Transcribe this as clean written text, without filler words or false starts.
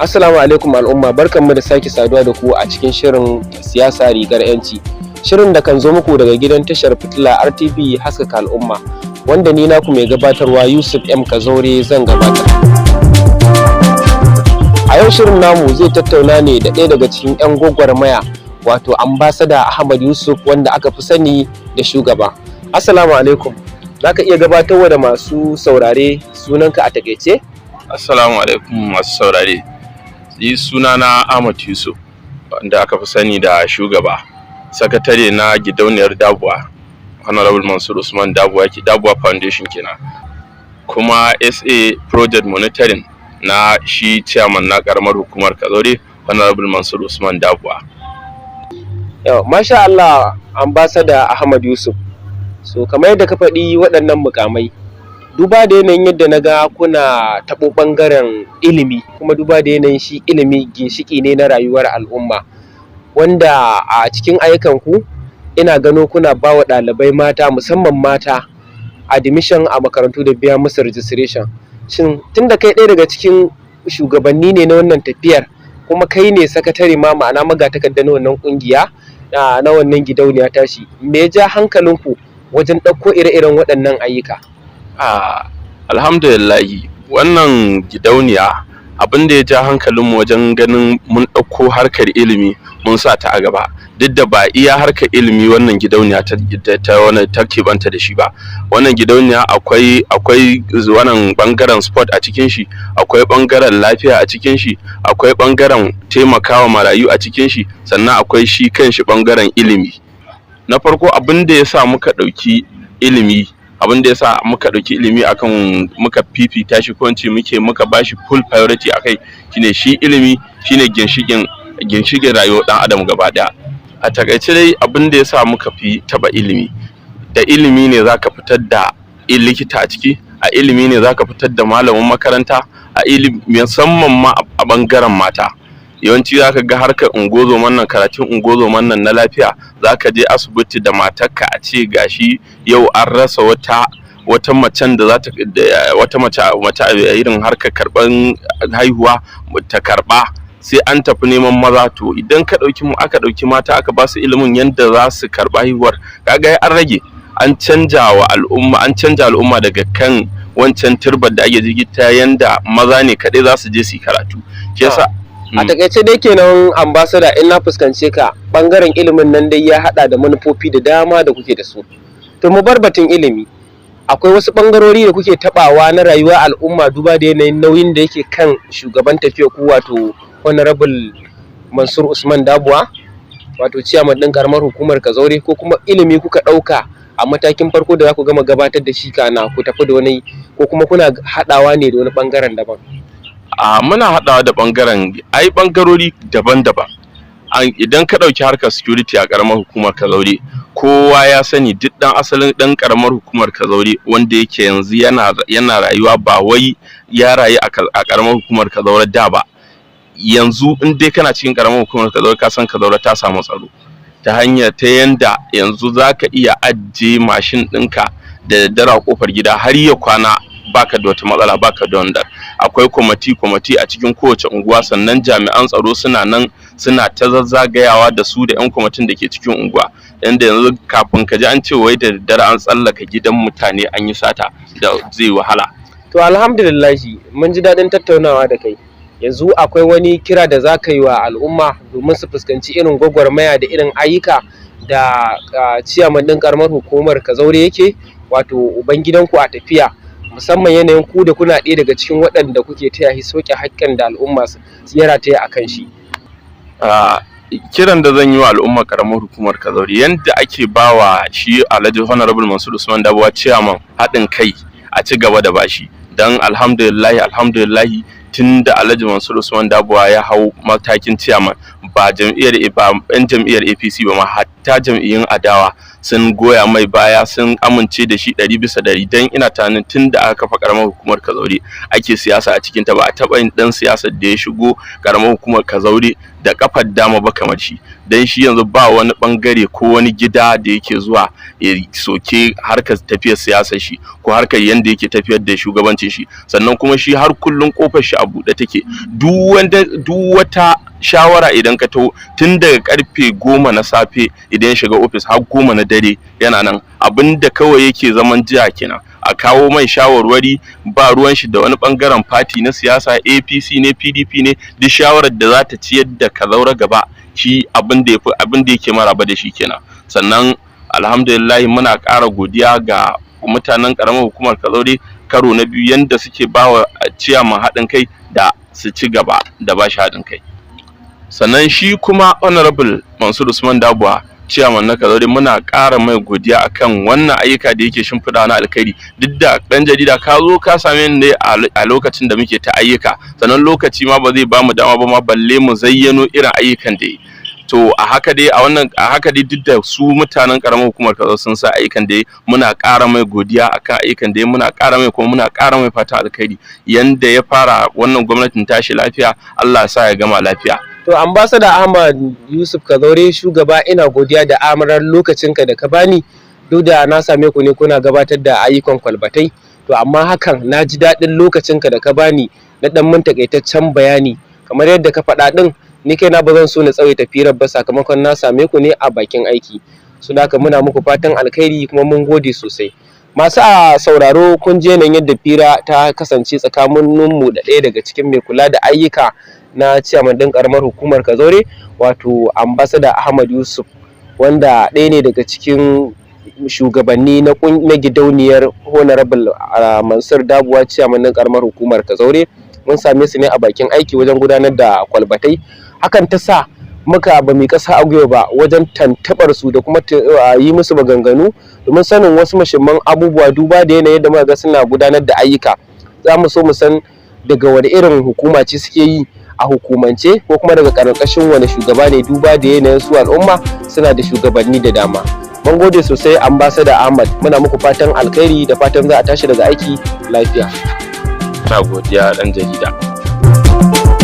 Assalamu alaikum al'umma, barkanmu da sake saduwa da ku a cikin shirin siyasa rigar 'yanci. Shirin da kan zo muku daga gidan tashar fitila RTV haskaka al'umma, wanda ni naku mai gabatarwa Yusuf M Kazaure zan gabatar. A yau shirin namu zai tattauna ne da ɗaya daga cikin 'yan gwagwarmaya, wato ambasada Ahmad Yusuf, wanda aka fi sani da shugaba. Assalamu alaikum, za ka iya gabatarwa da masu saurare sunanka a takaice? Assalamu alaikum masu saurare. Ni sunana Ahmad Yusuf, wanda aka fi sani da shugaba, sakatare na gidauniyar Dabuwa, Honorable Mansur Usman Dabuwa Foundation kenan. Kuma SA Project Monitoring na shi chairman na karamar hukumar Kazaure, Honorable Mansur Usman Dabuwa. Masha Allah, ambasada Ahmad Yusuf. So kamar yadda ka faɗi waɗannan mukamai, duba da yanayin yadda na ga kuna taɓo ɓangaren ilimi, kuma duba da yanayin shi ilimi ginshiƙi ne na rayuwar al'umma, wanda a cikin ayyukanku ina gano kuna ba wa ɗalibai mata, musamman mata, admission a makarantu da biya musu registration. Shin tunda kai ɗaya daga cikin shugabanni ne na wannan tafiyar, kuma kai ne sakatare ma, ma'ana magatakarda na wannan ƙungiya na wannan gidauniya tashi, me ya ja hankalinku wajen ɗauko ire-iren waɗannan ayyuka? Alhamdulillahi, wannan gidauniya abin da ya ja hankalinmu wajen ganin mun ɗauko harkar ilimi mun sa ta a gaba, duk da ba iya harkar ilimi wannan gidauniya ta keɓanta da shi ba. Wannan gidauniya akwai wannan ɓangaren sport a cikin shi, akwai ɓangaren lafiya a cikin shi, akwai ɓangaren taimakawa marayu a cikin shi, sannan akwai shi kanshi ɓangaren ilimi. Na farko abin da ya sa muka ɗauki ilimi akan muka fifita shi, ko muka bashi full priority akai, shine shi ilimi shine ginshiƙin rayuwar ɗan adam gaba ɗaya. A takaice dai abin da yasa muka fi taba ilimi, da ilimi ne zaka fitar da likita a ciki, a ilimi ne zaka fitar da malamin makaranta, a ilimi musamman ma a bangaren mata. Yawanci zaka ga harkar ungozoman nan, karatun ungozoman nan na lafiya, zaka je asibiti da matarka a ce gashi yau an rasa wata macen da za ta wata mace a irin harkar karban haihuwa ta karba, sai an tafi neman maza. To idan aka ɗauki mata aka ba su ilimin yadda za su karba haihuwar, kaga an rage, an canja al'umma daga kan wancan turbar da ake jigita yanda maza ne kaɗai za su je su yi karatu. Shi yasa a takaice dai kenan ambassador, in na fuskance ka, bangaren ilimin nan dai ya hada da manufofi da dama da kuke da su. To mu bar batun ilimi, akwai wasu bangarori da kuke tabawa na rayuwar al'umma, duba da yanayin nauyin da yake kan shugaban tafiya ku, wato Honorable Mansur Usman Dabuwa, wato chairman din karamar hukumar Kazaure, ko kuma ilimi kuka dauka a matakin farko da za ku gama gabatar da shi kana ku tafi da wani, ko kuma kuna hadawa ne da wani bangaren daban? Muna haɗawa da ɓangarori daban-daban. Idan ka ɗauki harkar security a ƙaramar hukumar Kazaure, kowa ya sani duk asalin ɗan ƙaramar hukumar Kazaure wanda yake yanzu yana rayuwa, ba wai ya rayu a ƙaramar hukumar Kazaure da ba. Yanzu in dai kana cikin ƙaramar hukumar Kazaure, ka san Kazaure ta samu tsaro ta hanyar ta yanda yanzu zaka iya ajiye mashin ɗinka da daddare a ƙofar gida har ya kwana baka da wata matsala, baka da wanda. Akwai kwamati a cikin kowace unguwa, sannan jami'an tsaro suna nan suna ta zazzagayawa da su da 'yan kwamitin da ke cikin unguwa, yanda yanzu kafin ka ji an ce wai da daddare an tsallaka gidan mutane an yi sata, da zai wahala. To alhamdulillahi, mun ji daɗin tattaunawa da kai. Yanzu akwai wani kira da za ka yi wa al'umma domin su fuskanci irin gwagwarmaya da irin ayyuka da ciyaman ɗin ƙaramar hukumar Kazaure yake, wato ubangidanku a tafiya, musamman yanayin ku da kuna ɗaya daga cikin waɗanda kuke taya shi soke haƙƙin da al'umma ya rataya a kan shi? Kiran da zan yi wa al'ummar ƙaramar hukumar Kazaure, yanda ake bawa shi Alhaji Honorable Mansur Usman Dabuwa chairman haɗin kai, a ci gaba da bashi, dan alhamdulillahi tun da Alhaji Mansur Usman Dabuwa ya hau matakin chairman, ba 'yan jam'iyyar APC ba ma, hatta jam'iyyun adawa sun goya mai baya, sun amince da shi 100% dan ina tunanin tun da aka kafa karamar hukumar Kazaure ake siyasa a cikin ta, ba a taɓa yin ɗan siyasar da ya shigo karamar hukumar Kazaure da kafar dama ba kamar shi. Dan shi yanzu ba wani bangare ko wani gida da yake zuwa ya soke harkar tafiyar siyasar shi ko harkar yanda yake tafiyar da shugabancin shi. Sannan kuma shi har kullun kofar shi a buɗe take, duk wata shawara idan ka taho tun daga karfe 10 na safe idan ya shiga ofis har 10 na dare yana nan, abinda kawai yake zaman jiya kenan a kawo mai shawarwari, ba ruwan shi da wani bangaren party na siyasa, APC ne PDP ne, duk shawarar da za ta ciyar da Kazaure gaba shi abin da yake maraba da shi kenan. Sannan alhamdulillah muna ƙara godiya ga mutanen karamar hukumar Kazaure karo na biyu yanda suke bawa ciyaman haɗin kai da su ci gaba da ba shi haɗin kai. Sannan shi kuma honorable Mansur Usman Dabuwa ciyaman na Kazaure muna ƙara mai godiya akan wannan ayyuka da yake shimfiɗa na alkhairi. Duk da ɗan jarida ka zo ka same ni ne a lokacin da muke ta ayyuka, sannan lokaci ma ba zai ba mu dama ba ma balle mu zayyano irin ayyukan da yi. To a haka dai duk da su mutanen karamar hukumar Kazaure sun sa ayyukan da muna ƙara mai godiya akan ayyukan da muna ƙara mai fata alkhairi yanda ya fara wannan gwamnatin tashi lafiya, Allah ya sa ya gama lafiya. To Ambassador Ahmad Yusuf Kazaure shugaba, ina godiya da amarar lokacinka da ka bani, duk da na same ku ne kuna gabatar da ayyukan kwalbatai, to amma hakan na ji daɗin lokacinka da ka bani na ɗan mun takaitaccen bayani kamar yadda ka faɗa ɗin. Ni kaina ba zan so na tsawaita firar ba sakamakon na same ku ne a bakin aiki, su da haka muna muku fatan alkhairi kuma mun gode sosai. Masu sauraro kun je nan yadda fira ta kasance tsakaninmu da ɗaya daga cikin mai kula da ayyuka na ciyaman ɗin ƙaramar hukumar Kazaure, wato Ambassador Ahmad Yusuf, wanda ɗaya ne daga cikin shugabanni na gidauniyar Honorable Mansur Dabuwa ciyaman ɗin ƙaramar hukumar Kazaure. Mun same su ne a bakin aiki wajen gudanar da kwalbatai, hakan ta sa muka ba mu kasa a gwiwa ba wajen tantabar su da kuma yi musu maganganu domin sanin wasu muhimman abubuwa duba da yanayin da muka ga suna gudanar da ayyuka. Za mu so mu san daga wani irin hukuma ce suke yi a hukumance ko kuma daga ƙarƙashin wani shugaba ne, duba da yanayin su al'umma suna da shugabanni da dama. Mun gode sosai Ambassador Ahmad, muna muku fatan alkhairi da fatan za a tashi daga aiki lafiya. Na godiya ɗan jarida.